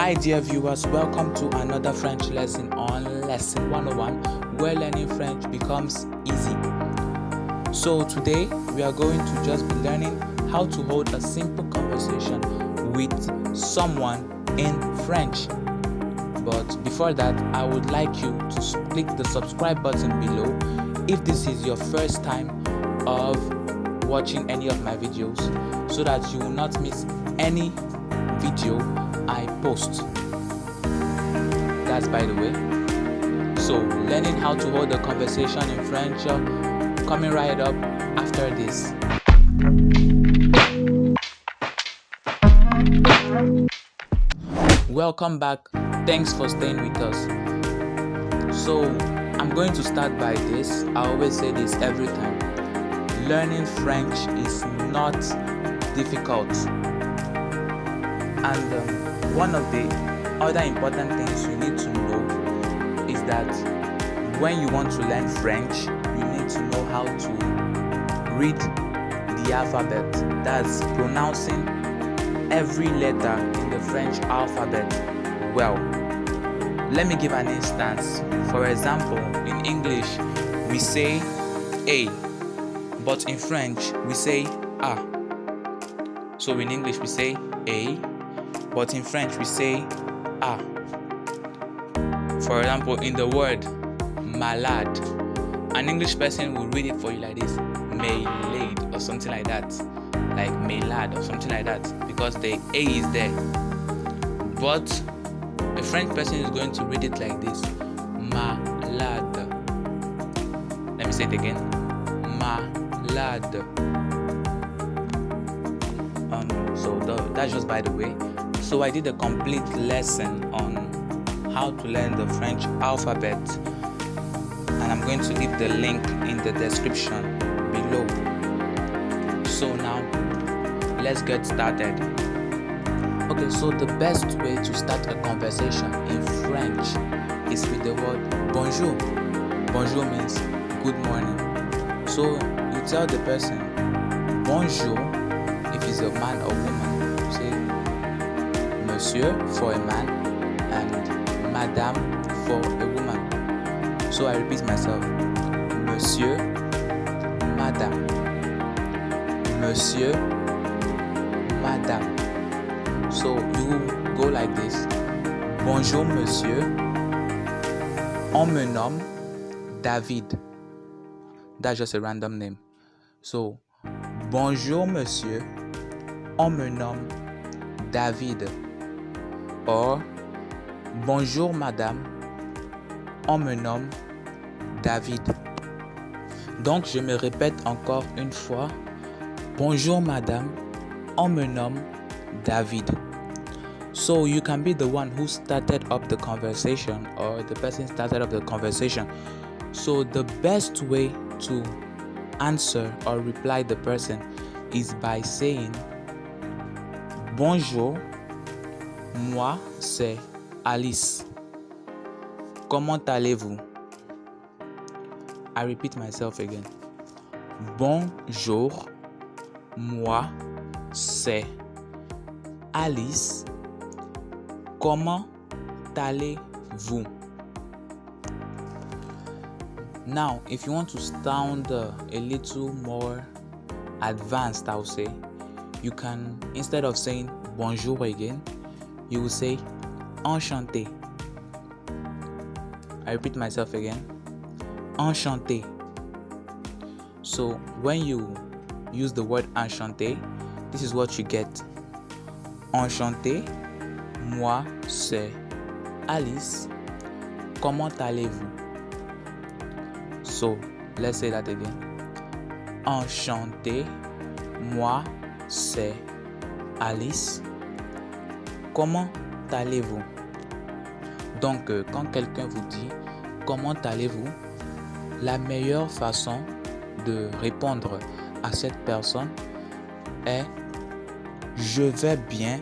Hi dear viewers, welcome to another French lesson on Lesson 101, where learning French becomes easy. So today we are going to just be learning how to hold a simple conversation with someone in French. But before that, I would like you to click the subscribe button below if this is your first time of watching any of my videos, so that you will not miss any video I post. That's by the way. So learning how to hold a conversation in French coming right up after this. Welcome back. Thanks for staying with us. So I'm going to start by this. I always say this every time. Learning French is not difficult. And one of the other important things you need to know is that when you want to learn French, you need to know how to read the alphabet. That's pronouncing every letter in the French alphabet well. Let me give an instance. For example, in English, we say A, but in French, we say A. So in English, we say A, but in French, we say A. For example, in the word malade, an English person will read it for you like this, malade, or something like that, like malade, or something like that, because the A is there. But a French person is going to read it like this, malade. Let me say it again, malade. That's just by the way. So I did a complete lesson on how to learn the French alphabet, and I'm going to leave the link in the description below. So now let's get started. Okay, so the best way to start a conversation in French is with the word bonjour. Bonjour means good morning. So you tell the person bonjour if he's a man or woman. You say monsieur for a man and madame for a woman. So I repeat myself, monsieur, madame, monsieur, madame. So you go like this. Bonjour monsieur, on me nomme David. That's just a random name. So bonjour monsieur, on me nomme David. Or bonjour madame, on me nomme David. Donc je me répète encore une fois. Bonjour madame, on me nomme David. So you can be the one who started up the conversation, or the person started up the conversation. So the best way to answer or reply the person is by saying bonjour, moi c'est Alice. Comment allez-vous? I repeat myself again. Bonjour, moi c'est Alice. Comment allez-vous? Now, if you want to sound a little more advanced, I would say, you can, instead of saying bonjour again, you will say enchanté. I repeat myself again. Enchanté. So when you use the word enchanté, this is what you get. Enchanté, moi c'est Alice. Comment allez-vous? So let's say that again. Enchanté, moi c'est Alice. Comment allez-vous? Donc quand quelqu'un vous dit comment allez-vous, la meilleure façon de répondre à cette personne est je vais bien,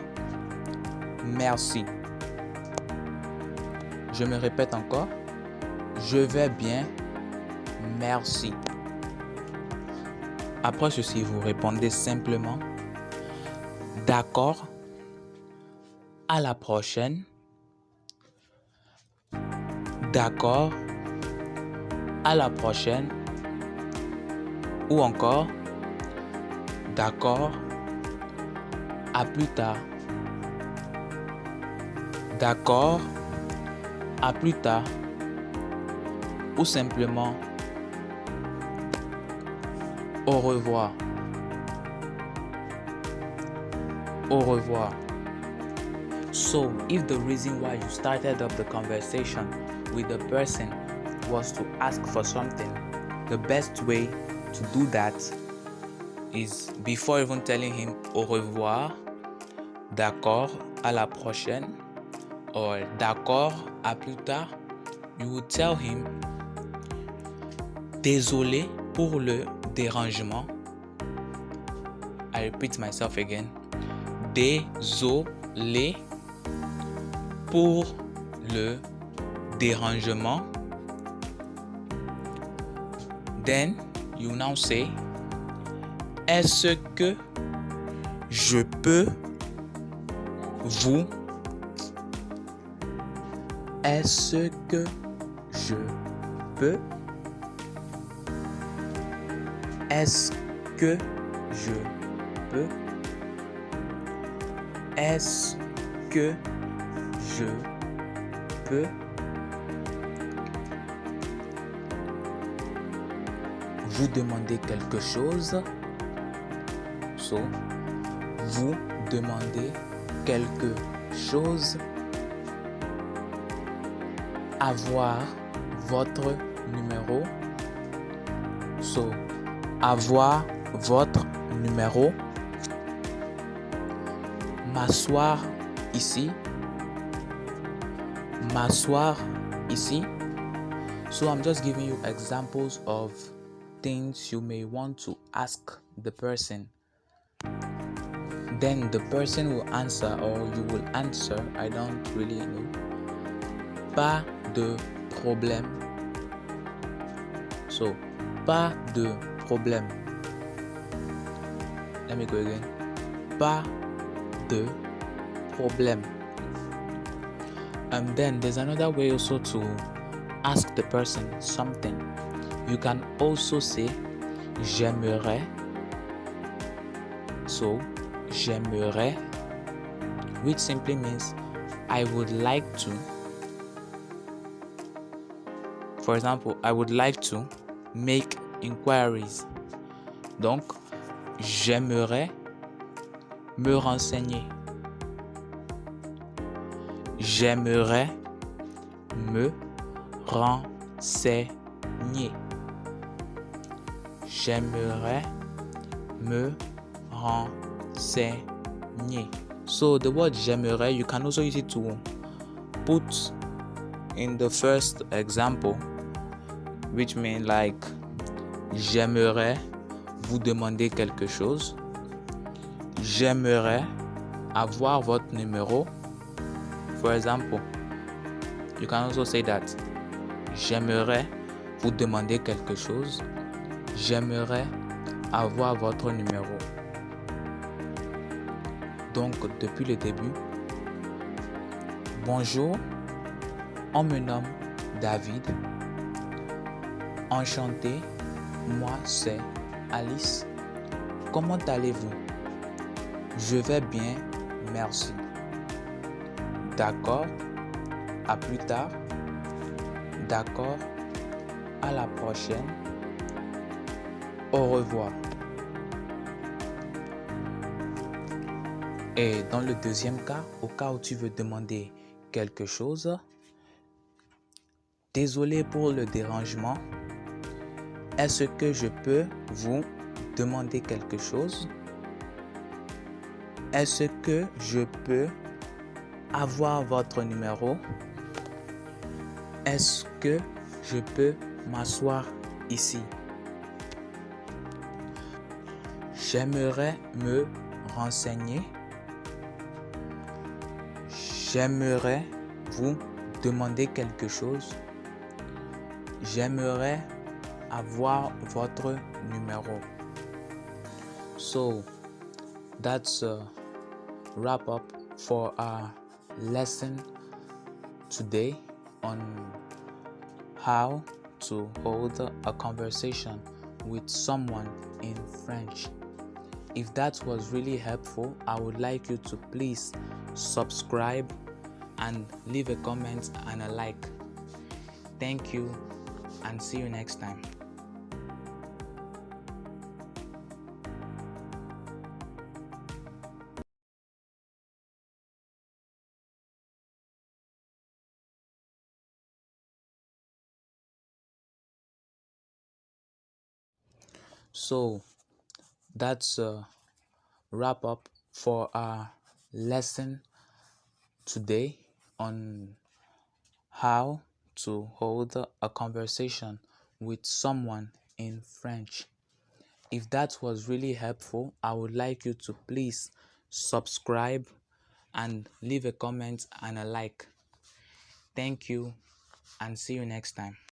merci. Je me répète encore. Je vais bien, merci. Après ceci, vous répondez simplement d'accord, À la prochaine. D'accord. À la prochaine. Ou encore, d'accord. À plus tard. D'accord. À plus tard. Ou simplement, au revoir. Au revoir. So, if the reason why you started up the conversation with the person was to ask for something, the best way to do that is, before even telling him au revoir, d'accord, à la prochaine, or d'accord, à plus tard, you would tell him, désolé pour le dérangement. I repeat myself again. Désolé pour le dérangement. Then you now say, est-ce que je peux vous? Est-ce que je peux? Est-ce que je peux? Est-ce que je peux? Vous demandez quelque chose. So, vous demandez quelque chose. Avoir votre numéro. So, avoir votre numéro. M'asseoir ici. M'asseoir ici. So I'm just giving you examples of things you may want to ask the person. Then the person will answer, or you will answer, I don't really know. Pas de problème. So, pas de problème. Let me go again. Pas de problème. And then there's another way also to ask the person something. You can also say j'aimerais. So, j'aimerais, which simply means I would like to. For example, I would like to make inquiries. Donc, j'aimerais me renseigner. J'aimerais me renseigner. J'aimerais me renseigner. So the word j'aimerais, you can also use it to put in the first example, which means like j'aimerais vous demander quelque chose. J'aimerais avoir votre numéro. For example, you can also say that j'aimerais vous demander quelque chose. J'aimerais avoir votre numéro. Donc, depuis le début, bonjour, on me nomme David. Enchanté, moi c'est Alice. Comment allez-vous? Je vais bien, merci. D'accord, à plus tard. D'accord, à la prochaine. Au revoir. Et dans le deuxième cas, au cas où tu veux demander quelque chose, désolé pour le dérangement. Est-ce que je peux vous demander quelque chose? Est-ce que je peux avoir votre numéro? Est-ce que je peux m'asseoir ici? J'aimerais me renseigner. J'aimerais vous demander quelque chose. J'aimerais avoir votre numéro. So that's a wrap up for our lesson today on how to hold a conversation with someone in French. If that was really helpful, I would like you to please subscribe and leave a comment and a like. Thank you and see you next time. So that's a wrap up for our lesson today on how to hold a conversation with someone in French. If that was really helpful, I would like you to please subscribe and leave a comment and a like. Thank you and see you next time.